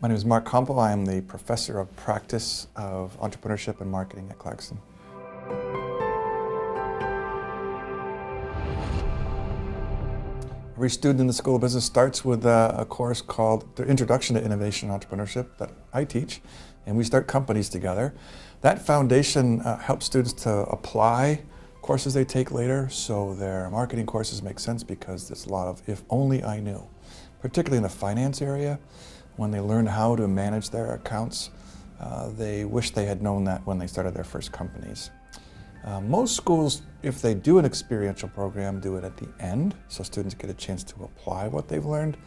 My name is Marc Compeau. I am the Professor of Practice of Entrepreneurship and Marketing at Clarkson. Every student in the School of Business starts with a course called the Introduction to Innovation and Entrepreneurship that I teach, and we start companies together. That foundation helps students to apply courses they take later, so their marketing courses make sense because there's a lot of if only I knew, particularly in the finance area. When they learn how to manage their accounts, they wish they had known that when they started their first companies. Most schools, if they do an experiential program, do it at the end, so students get a chance to apply what they've learned.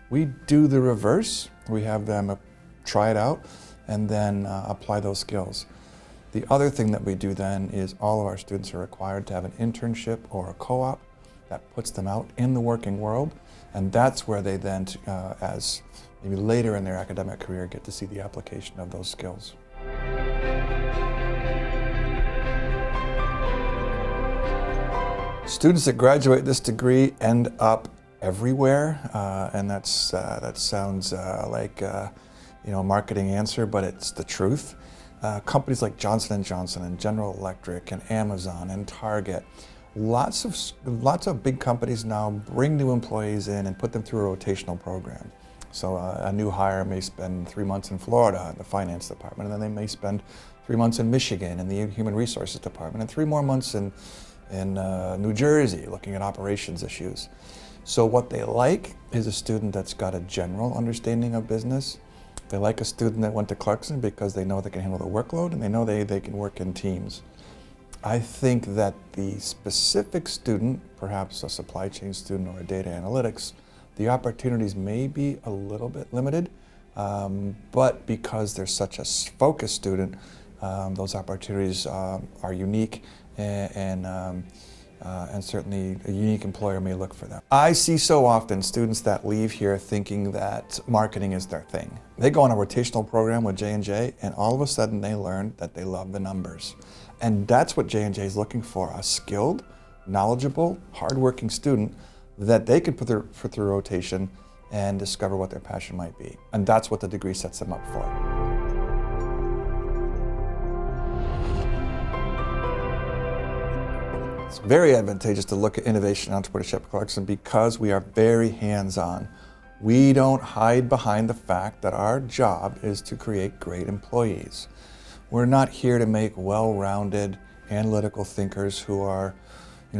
We do the reverse. We have them try it out and then apply those skills. The other thing that we do then is all of our students are required to have an internship or a co-op that puts them out in the working world, and that's where they then, as maybe later in their academic career, get to see the application of those skills. Students that graduate this degree end up everywhere, and that sounds like a marketing answer, but it's the truth. Companies like Johnson & Johnson and General Electric and Amazon and Target, lots of big companies now bring new employees in and put them through a rotational program. So a new hire may spend 3 months in Florida in the finance department, and then they may spend 3 months in Michigan in the human resources department, and 3 more months in New Jersey looking at operations issues. So what they like is a student that's got a general understanding of business. They like a student that went to Clarkson because they know they can handle the workload and they know they can work in teams. I think that the specific student, perhaps a supply chain student or a data analytics, the opportunities may be a little bit limited, but because they're such a focused student, those opportunities are unique, and certainly a unique employer may look for them. I see so often students that leave here thinking that marketing is their thing. They go on a rotational program with J&J, and all of a sudden they learn that they love the numbers. And that's what J&J is looking for, a skilled, knowledgeable, hardworking student that they can put through rotation and discover what their passion might be. And that's what the degree sets them up for. It's very advantageous to look at innovation and entrepreneurship at Clarkson because we are very hands-on. We don't hide behind the fact that our job is to create great employees. We're not here to make well-rounded analytical thinkers who are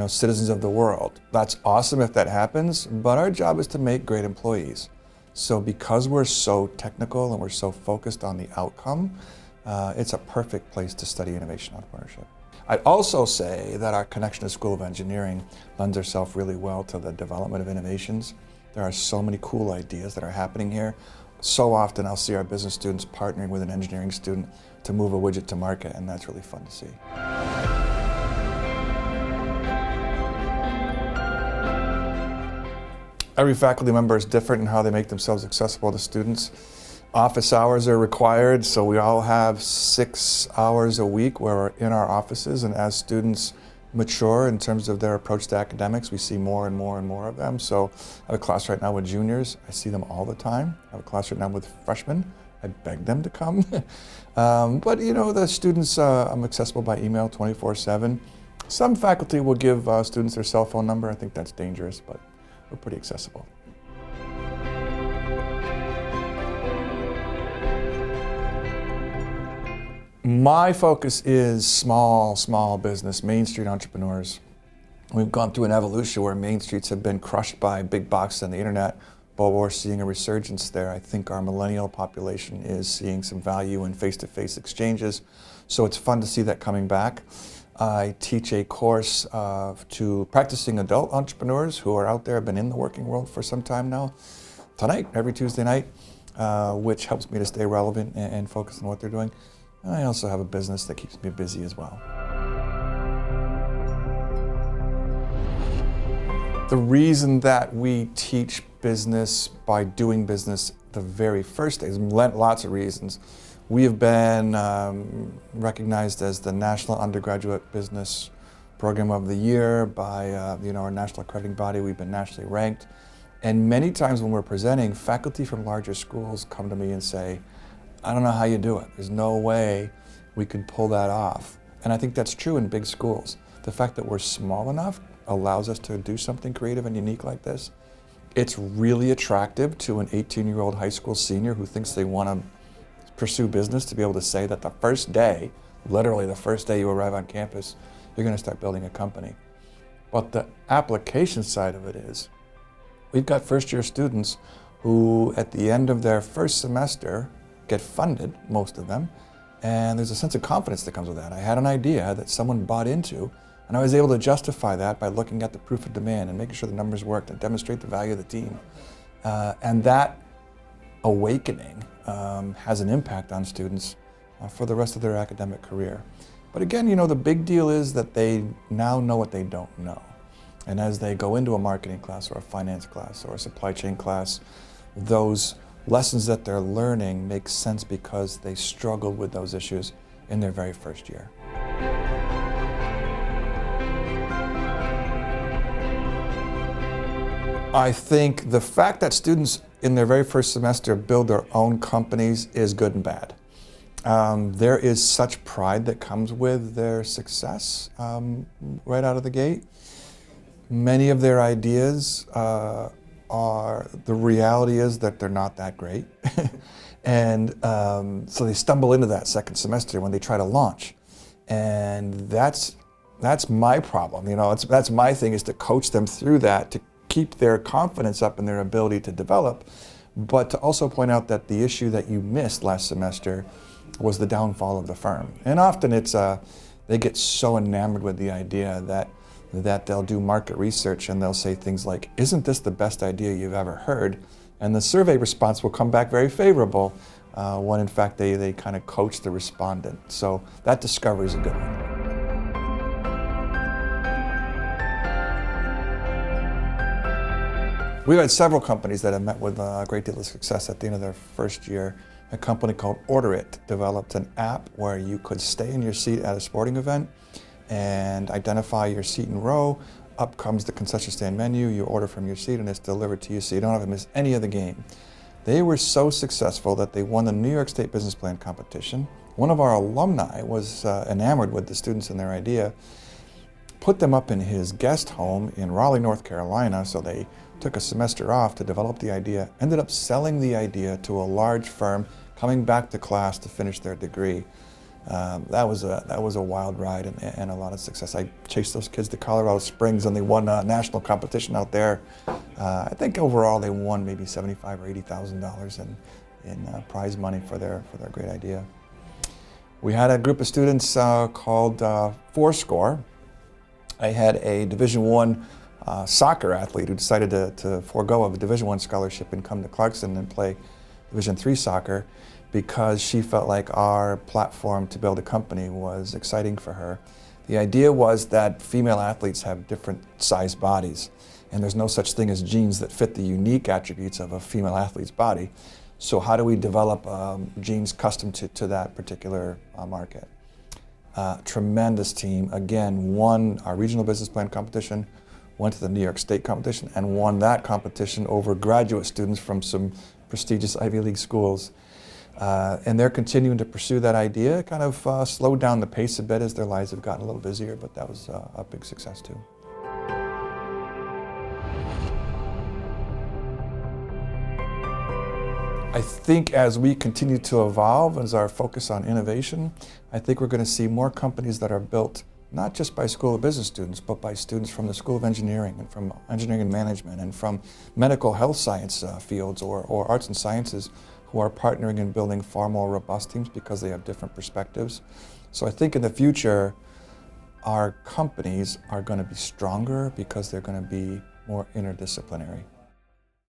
citizens of the world. That's awesome if that happens, but our job is to make great employees. So because we're so technical and we're so focused on the outcome, it's a perfect place to study innovation and entrepreneurship. I'd also say that our connection to School of Engineering lends itself really well to the development of innovations. There are so many cool ideas that are happening here. So often I'll see our business students partnering with an engineering student to move a widget to market, and that's really fun to see. Every faculty member is different in how they make themselves accessible to students. Office hours are required, so we all have 6 hours a week where we're in our offices, and as students mature in terms of their approach to academics, we see more and more and more of them. So I have a class right now with juniors. I see them all the time. I have a class right now with freshmen. I beg them to come. But the students, I'm accessible by email 24/7. Some faculty will give students their cell phone number. I think that's dangerous, but we're pretty accessible. My focus is small business, Main Street entrepreneurs. We've gone through an evolution where Main Streets have been crushed by big box and the internet, but we're seeing a resurgence there. I think our millennial population is seeing some value in face-to-face exchanges, so it's fun to see that coming back. I teach a course to practicing adult entrepreneurs who are out there, have been in the working world for some time now, tonight, every Tuesday night, which helps me to stay relevant and focus on what they're doing. And I also have a business that keeps me busy as well. The reason that we teach business by doing business the very first day is lots of reasons. We have been recognized as the National Undergraduate Business Program of the Year by our national accrediting body. We've been nationally ranked. And many times when we're presenting, faculty from larger schools come to me and say, I don't know how you do it. There's no way we could pull that off. And I think that's true in big schools. The fact that we're small enough allows us to do something creative and unique like this. It's really attractive to an 18-year-old high school senior who thinks they want to pursue business to be able to say that the first day, literally the first day you arrive on campus, you're going to start building a company. But the application side of it is, we've got first-year students who, at the end of their first semester, get funded, most of them, and there's a sense of confidence that comes with that. I had an idea that someone bought into, and I was able to justify that by looking at the proof of demand and making sure the numbers worked and demonstrate the value of the team. And that awakening has an impact on students for the rest of their academic career. But again, you know, the big deal is that they now know what they don't know. And as they go into a marketing class or a finance class or a supply chain class, those lessons that they're learning make sense because they struggled with those issues in their very first year. I think the fact that students in their very first semester build their own companies is good and bad. There is such pride that comes with their success right out of the gate. Many of their ideas the reality is that they're not that great. And so they stumble into that second semester when they try to launch. And that's my problem. You know, that's my thing, is to coach them through that, to keep their confidence up in their ability to develop, but to also point out that the issue that you missed last semester was the downfall of the firm. And often it's they get so enamored with the idea that they'll do market research and they'll say things like, isn't this the best idea you've ever heard? And the survey response will come back very favorable when in fact they kind of coach the respondent. So that discovery is a good one. We've had several companies that have met with a great deal of success at the end of their first year. A company called Order It developed an app where you could stay in your seat at a sporting event and identify your seat and row. Up comes the concession stand menu, you order from your seat and it's delivered to you so you don't have to miss any of the game. They were so successful that they won the New York State Business Plan competition. One of our alumni was enamored with the students and their idea, put them up in his guest home in Raleigh, North Carolina, so they took a semester off to develop the idea, ended up selling the idea to a large firm, coming back to class to finish their degree. That was a wild ride and a lot of success. I chased those kids to Colorado Springs and they won a national competition out there. I think overall they won maybe $75,000 or $80,000 in prize money for their great idea. We had a group of students called Fourscore. I had a Division I soccer athlete who decided to forego a Division I scholarship and come to Clarkson and play Division III soccer because she felt like our platform to build a company was exciting for her. The idea was that female athletes have different sized bodies, and there's no such thing as genes that fit the unique attributes of a female athlete's body. So how do we develop genes custom to that particular market? Tremendous team. Again, won our regional business plan competition, went to the New York State competition, and won that competition over graduate students from some prestigious Ivy League schools. And they're continuing to pursue that idea. Kind of slowed down the pace a bit as their lives have gotten a little busier, but that was a big success too. I think as we continue to evolve, as our focus on innovation, I think we're going to see more companies that are built not just by School of Business students, but by students from the School of Engineering and from Engineering and Management and from medical health science fields or arts and sciences who are partnering and building far more robust teams because they have different perspectives. So I think in the future, our companies are going to be stronger because they're going to be more interdisciplinary.